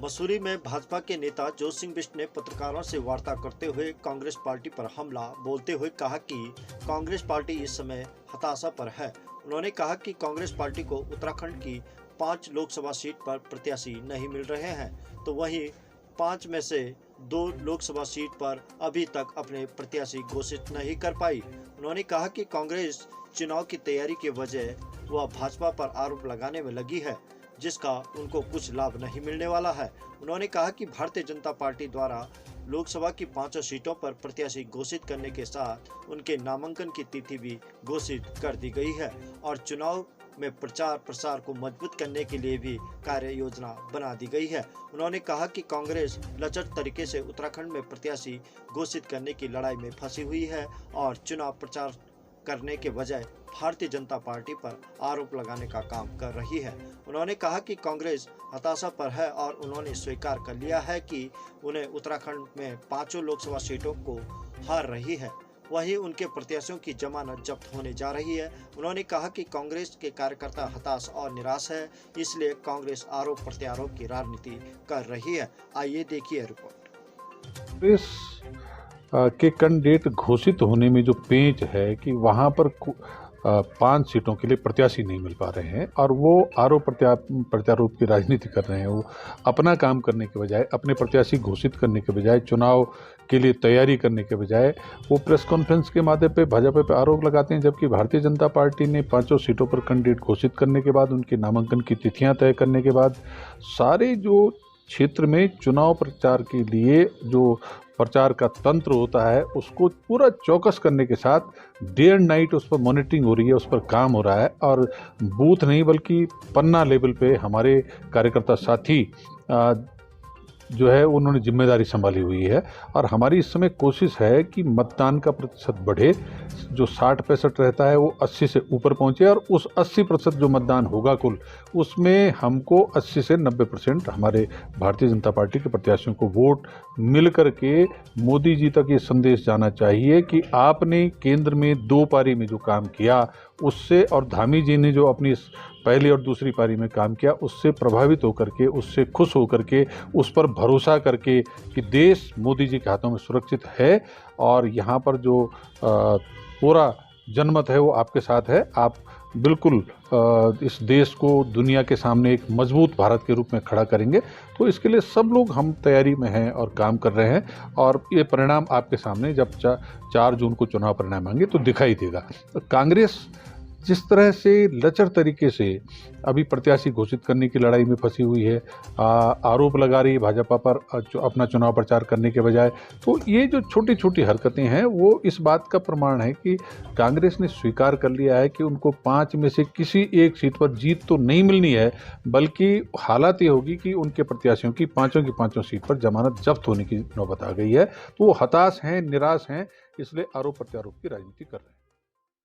मसूरी में भाजपा के नेता जोश सिंह बिष्ट ने पत्रकारों से वार्ता करते हुए कांग्रेस पार्टी पर हमला बोलते हुए कहा कि कांग्रेस पार्टी इस समय हताशा पर है। उन्होंने कहा कि कांग्रेस पार्टी को उत्तराखंड की 5 लोकसभा सीट पर प्रत्याशी नहीं मिल रहे हैं, तो वहीं 5 में से 2 लोकसभा सीट पर अभी तक अपने प्रत्याशी घोषित नहीं कर पाई। उन्होंने कहा कि कांग्रेस चुनाव की तैयारी के वजह वह भाजपा पर आरोप लगाने में लगी है, जिसका उनको कुछ लाभ नहीं मिलने वाला है। उन्होंने कहा कि भारतीय जनता पार्टी द्वारा लोकसभा की 5 सीटों पर प्रत्याशी घोषित करने के साथ उनके नामांकन की तिथि भी घोषित कर दी गई है और चुनाव में प्रचार प्रसार को मजबूत करने के लिए भी कार्य योजना बना दी गई है। उन्होंने कहा कि कांग्रेस लचर तरीके से उत्तराखंड में प्रत्याशी घोषित करने की लड़ाई में फंसी हुई है और चुनाव प्रचार करने के बजाय भारतीय जनता पार्टी पर आरोप लगाने का काम कर रही है। उन्होंने कहा कि कांग्रेस हताशा पर है और उन्होंने स्वीकार कर लिया है कि उन्हें उत्तराखंड में 5 लोकसभा सीटों को हार रही है, वहीं उनके प्रत्याशियों की जमानत जब्त होने जा रही है। उन्होंने कहा कि कांग्रेस के कार्यकर्ता हताश और निराश है, इसलिए कांग्रेस आरोप प्रत्यारोप की राजनीति कर रही है। आइए देखिए रिपोर्ट। कांग्रेस के कैंडिडेट घोषित होने में जो पेंच है कि वहां पर 5 सीटों के लिए प्रत्याशी नहीं मिल पा रहे हैं और वो आरोप प्रत्यारोप की राजनीति कर रहे हैं। वो अपना काम करने के बजाय, अपने प्रत्याशी घोषित करने के बजाय, चुनाव के लिए तैयारी करने के बजाय वो प्रेस कॉन्फ्रेंस के माध्यम पे भाजपा पे आरोप लगाते हैं। जबकि भारतीय जनता पार्टी ने 5 सीटों पर कैंडिडेट घोषित करने के बाद, उनके नामांकन की तिथियां तय करने के बाद, सारे जो क्षेत्र में चुनाव प्रचार के लिए जो प्रचार का तंत्र होता है उसको पूरा चौकस करने के साथ डे एंड नाइट उस पर मॉनिटरिंग हो रही है, उस पर काम हो रहा है और बूथ नहीं बल्कि पन्ना लेवल पे हमारे कार्यकर्ता साथी जो है उन्होंने जिम्मेदारी संभाली हुई है। और हमारी इस समय कोशिश है कि मतदान का प्रतिशत बढ़े, जो 60-65 रहता है वो 80 से ऊपर पहुंचे और उस 80% जो मतदान होगा कुल, उसमें हमको 80 से 90% हमारे भारतीय जनता पार्टी के प्रत्याशियों को वोट मिल करके मोदी जी तक ये संदेश जाना चाहिए कि आपने केंद्र में 2 पारी में जो काम किया उससे, और धामी जी ने जो अपनी पहली और दूसरी पारी में काम किया उससे प्रभावित होकर के, उससे खुश होकर के, उस पर भरोसा करके कि देश मोदी जी के हाथों में सुरक्षित है और यहाँ पर जो पूरा जनमत है वो आपके साथ है। आप बिल्कुल इस देश को दुनिया के सामने एक मजबूत भारत के रूप में खड़ा करेंगे। तो इसके लिए सब लोग हम तैयारी में हैं और काम कर रहे हैं और ये परिणाम आपके सामने जब 4 जून को चुनाव परिणाम आएंगे तो दिखाई देगा। तो कांग्रेस जिस तरह से लचर तरीके से अभी प्रत्याशी घोषित करने की लड़ाई में फंसी हुई है, आरोप लगा रही है भाजपा पर अपना चुनाव प्रचार करने के बजाय, तो ये जो छोटी छोटी हरकतें हैं वो इस बात का प्रमाण है कि कांग्रेस ने स्वीकार कर लिया है कि उनको 5 में से किसी एक सीट पर जीत तो नहीं मिलनी है, बल्कि हालात ये होगी कि उनके प्रत्याशियों की 5 सीट पर जमानत जब्त होने की नौबत आ गई है। तो वो हताश हैं, निराश हैं, इसलिए आरोप प्रत्यारोप की राजनीति कर रहे हैं।